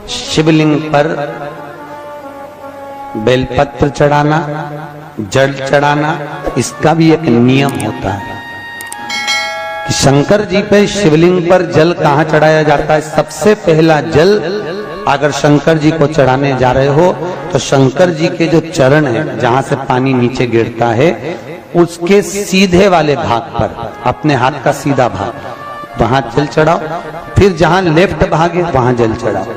शिवलिंग पर बेलपत्र चढ़ाना, जल चढ़ाना, इसका भी एक नियम होता है कि शंकर जी पे शिवलिंग पर जल कहाँ चढ़ाया जाता है। सबसे पहला जल अगर शंकर जी को चढ़ाने जा रहे हो तो शंकर जी के जो चरण है, जहां से पानी नीचे गिरता है, उसके सीधे वाले भाग पर, अपने हाथ का सीधा भाग, वहां जल चढ़ाओ। फिर जहां लेफ्ट भाग है वहां जल चढ़ाओ।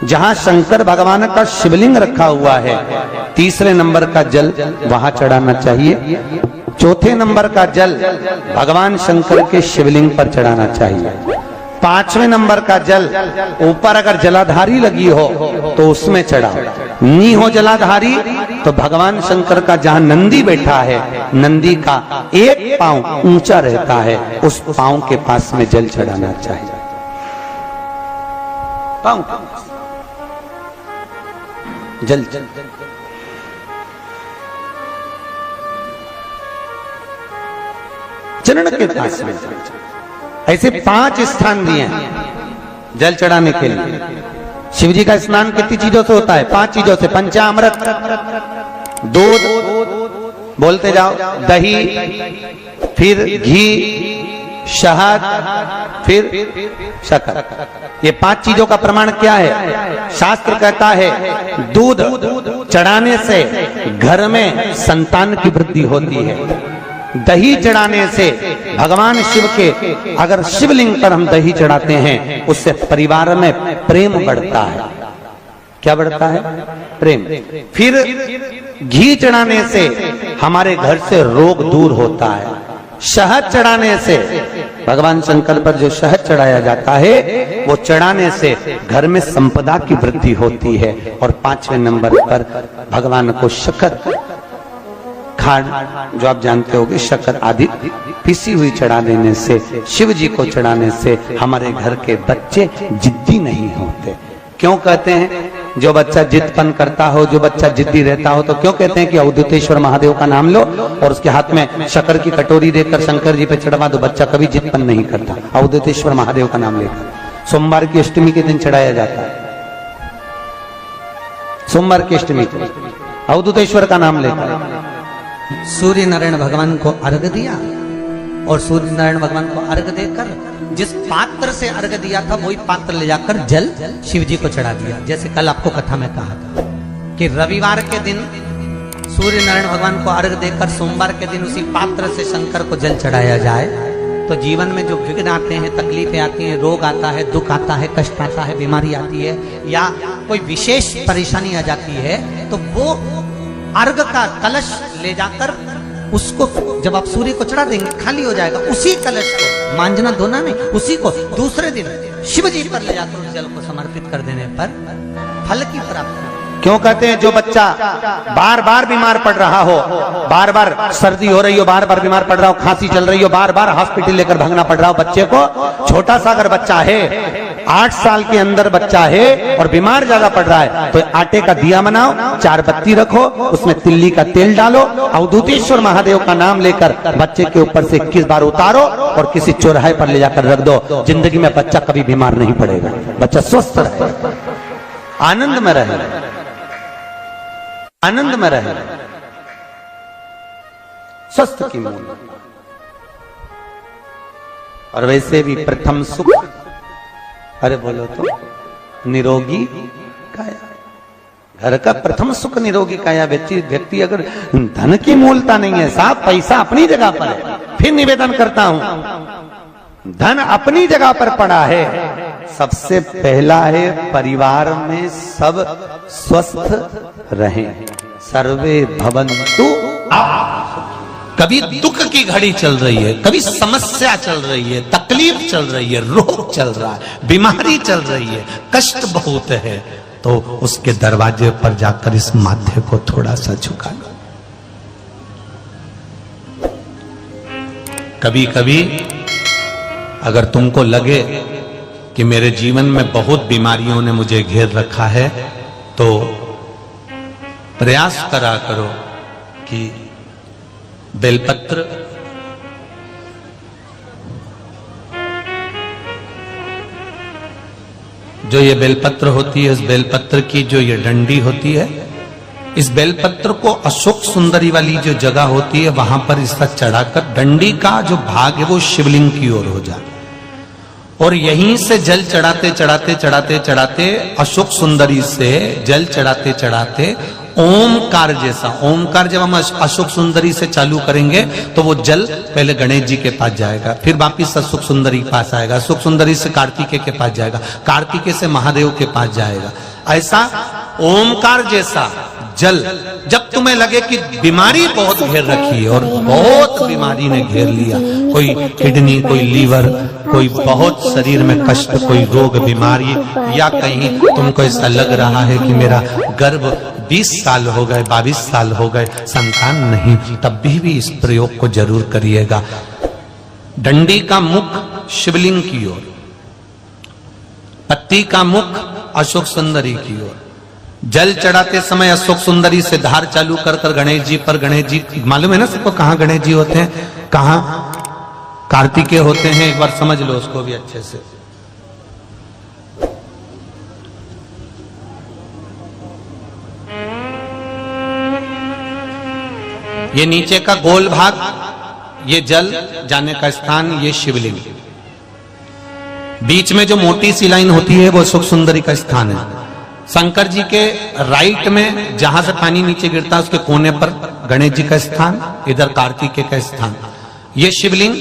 जहां शंकर भगवान का शिवलिंग रखा हुआ है, तीसरे नंबर का जल वहां चढ़ाना चाहिए। चौथे नंबर का जल भगवान शंकर के शिवलिंग पर चढ़ाना चाहिए। पांचवें नंबर का जल ऊपर अगर जलाधारी लगी हो तो उसमें चढ़ाओ, नी हो जलाधारी तो भगवान शंकर का जहां नंदी बैठा है, नंदी का एक पांव ऊंचा रहता है, उस पांव के पास में जल चढ़ाना चाहिए। पांव जल चरण के पास में। ऐसे 5 स्थान दिए हैं जल चढ़ाने के लिए। शिव जी का स्नान कितनी चीजों से होता है? 5 चीजों से। पंचामृत, दूध, बोलते जाओ, दही, फिर घी, शहद, फिर शक्कर। ये 5 चीजों का प्रमाण क्या है? शास्त्र कहता है दूध चढ़ाने से घर में संतान की वृद्धि होती है। दही चढ़ाने से भगवान शिव के, अगर शिवलिंग पर हम दही चढ़ाते हैं, उससे परिवार में प्रेम बढ़ता है। क्या बढ़ता है? प्रेम। फिर घी चढ़ाने से हमारे घर से रोग दूर होता है। शहद चढ़ाने से, भगवान शंकर पर जो शहद चढ़ाया जाता है, वो चढ़ाने से घर में संपदा की वृद्धि होती है। और 5वें नंबर पर भगवान को शक्कर, खांड, जो आप जानते होंगे, शक्कर आदि पिसी हुई चढ़ा देने से, शिव जी को चढ़ाने से हमारे घर के बच्चे जिद्दी नहीं होते। क्यों कहते हैं? जो बच्चा जिद्दपन करता हो, जो बच्चा जिद्दी रहता हो, तो क्यों कहते हैं कि अवधूतेश्वर महादेव का नाम लो और उसके हाथ में शक्कर की कटोरी देकर शंकर जी पे चढ़वा दो, बच्चा कभी जिद्दपन नहीं करता। अवधूतेश्वर महादेव का नाम लेकर सोमवार की अष्टमी के दिन चढ़ाया जाता है। सोमवार की अष्टमी को अवधूतेश्वर का नाम लेकर सूर्य नारायण भगवान को अर्घ दिया, और सूर्य नारायण भगवान को अर्घ देकर जिस पात्र से अर्घ दिया था वही पात्र ले जाकर जल शिव जी को चढ़ा दिया। जैसे कल आपको कथा में कहा था कि रविवार के दिन सूर्य नारायण भगवान को अर्घ देकर सोमवार के दिन उसी पात्र से शंकर को जल चढ़ाया जाए, तो जीवन में जो विघ्न आते हैं, तकलीफें आती हैं, रोग आता है, दुख आता है, कष्ट आता है, बीमारी आती है, या कोई विशेष परेशानी आ जाती है, तो वो अर्घ का कलश ले जाकर उसको जब आप सूर्य को चढ़ा देंगे, खाली हो जाएगा। उसी कलश को मांजना धोना नहीं, उसी को दूसरे दिन शिव जी पर ले जाकर उस जल को समर्पित कर देने पर फल की प्राप्ति। क्यों कहते हैं? जो बच्चा बार बार बीमार पड़ रहा हो, बार बार सर्दी हो रही हो, बार बार बीमार पड़ रहा हो, खांसी चल रही हो, बार बार हॉस्पिटल लेकर भागना पड़ रहा हो बच्चे को, छोटा सा अगर बच्चा है, 8 साल के अंदर बच्चा है और बीमार ज्यादा पड़ रहा है, तो आटे का दिया बनाओ, 4 बत्ती रखो, उसमें तिल्ली का तेल डालो, अवधूतेश्वर महादेव का नाम लेकर बच्चे के ऊपर से 21 बार उतारो और किसी चौराहे पर ले जाकर रख दो। जिंदगी में बच्चा कभी बीमार नहीं पड़ेगा, बच्चा स्वस्थ रहे, आनंद में रहे, आनंद में रहे, स्वस्थ की मूल। और वैसे भी प्रथम सुख, अरे बोलो तो, निरोगी काया। घर का प्रथम सुख निरोगी काया। व्यक्ति अगर धन की मूलता नहीं है, साहब पैसा अपनी जगह पर है, फिर निवेदन करता हूं, धन अपनी जगह पर पड़ा है, सबसे पहला है परिवार में सब स्वस्थ रहें, सर्वे भवन्तु। कभी दुख की घड़ी चल रही है, कभी समस्या चल रही है, तकलीफ चल रही है, रोग चल रहा है, बीमारी चल रही है, कष्ट बहुत है, तो उसके दरवाजे पर जाकर इस माथे को थोड़ा सा झुका लो। कभी कभी अगर तुमको लगे कि मेरे जीवन में बहुत बीमारियों ने मुझे घेर रखा है, तो प्रयास करा करो कि बेलपत्र, जो ये बेलपत्र होती है, इस बेलपत्र की जो ये डंडी होती है, इस बेलपत्र को अशोक सुंदरी वाली जो जगह होती है वहां पर इसका चढ़ाकर डंडी का जो भाग है वो शिवलिंग की ओर हो जाए और यहीं से जल चढ़ाते चढ़ाते चढ़ाते चढ़ाते अशोक सुंदरी से जल चढ़ाते चढ़ाते ओमकार जैसा, ओमकार जब हम अशोक सुंदरी से चालू करेंगे तो वो जल पहले गणेश जी के पास जाएगा, फिर वापिस अशोक सुंदरी के पास आएगा, अशोक सुंदरी से कार्तिकेय के पास जाएगा, कार्तिकेय से महादेव के पास जाएगा। ऐसा ओमकार जैसा जल, जब तुम्हें लगे कि बीमारी बहुत घेर रखी है और बहुत बीमारी ने घेर लिया, कोई किडनी, कोई लीवर, कोई बहुत शरीर में कष्ट, कोई रोग बीमारी, या कहीं तुमको ऐसा लग रहा है कि मेरा गर्भ 20 साल हो गए, 22 साल हो गए, संतान नहीं, तब भी इस प्रयोग को जरूर करिएगा। डंडी का मुख शिवलिंग की ओर, पत्ती का मुख अशोक सुंदरी की ओर, जल चढ़ाते समय अशोक सुंदरी से धार चालू कर कर गणेश जी पर, गणेश जी मालूम है ना सबको कहां गणेश जी होते हैं, कहां कार्तिकेय होते हैं, एक बार समझ लो उसको भी अच्छे से। ये नीचे का गोल भाग, ये जल जाने का स्थान, ये शिवलिंग, बीच में जो मोटी सी लाइन होती है वो अशोक सुंदरी का स्थान है। शंकर जी के राइट में जहां से पानी नीचे गिरता है उसके कोने पर गणेश जी का स्थान, इधर कार्तिकेय का स्थान। ये शिवलिंग,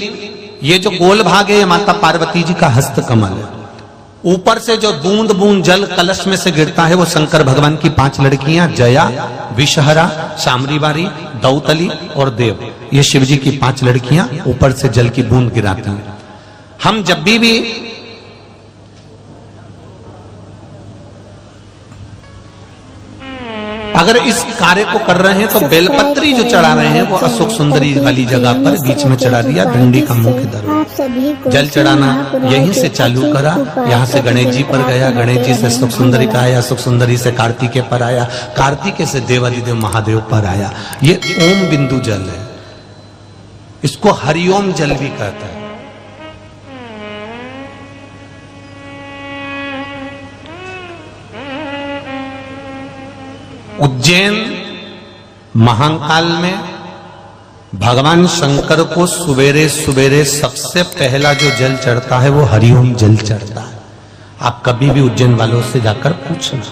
ये जो गोल भाग है ये माता पार्वती जी का हस्त कमल है। ऊपर से जो बूंद बूंद जल कलश में से गिरता है वो शंकर भगवान की 5 लड़कियां, जया, विषहरा, शामरीवारी, दौतली और देव, ये शिव जी की 5 लड़कियां ऊपर से जल की बूंद गिराती हैं। हम जब भी अगर इस कार्य को कर रहे हैं तो बेलपत्री जो चढ़ा रहे हैं वो अशोक सुंदरी वाली जगह पर बीच में चढ़ा दिया, डंडी का मुख इधर, जल चढ़ाना यहीं से चालू करा, यहाँ से गणेश जी पर गया, गणेश जी से अशोक सुंदरी का आया, अशोक सुंदरी से कार्तिकेय पर आया, कार्तिकेय से देवादिदेव महादेव पर आया। ये ओम बिंदु जल है, इसको हरिओम जल भी कहता है। उज्जैन महाकाल में भगवान शंकर को सुबेरे सुबेरे सबसे पहला जो जल चढ़ता है वो हरिओम जल चढ़ता है। आप कभी भी उज्जैन वालों से जाकर पूछना,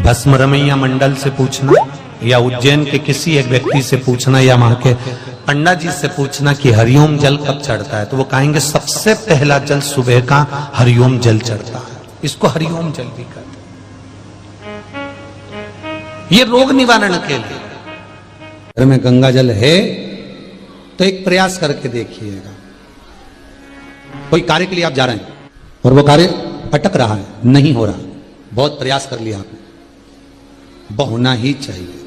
भस्म रमैया मंडल से पूछना या उज्जैन के किसी एक व्यक्ति से पूछना या वहां के पंडा जी से पूछना कि हरिओम जल कब चढ़ता है, तो वो कहेंगे सबसे पहला जल सुबह का हरिओम जल चढ़ता है। इसको हरिओम जल भी कहते हैं। ये रोग निवारण के लिए। घर में गंगा जल है तो एक प्रयास करके देखिएगा, कोई कार्य के लिए आप जा रहे हैं और वो कार्य अटक रहा है, नहीं हो रहा, बहुत प्रयास कर लिया आपने, होना ही चाहिए।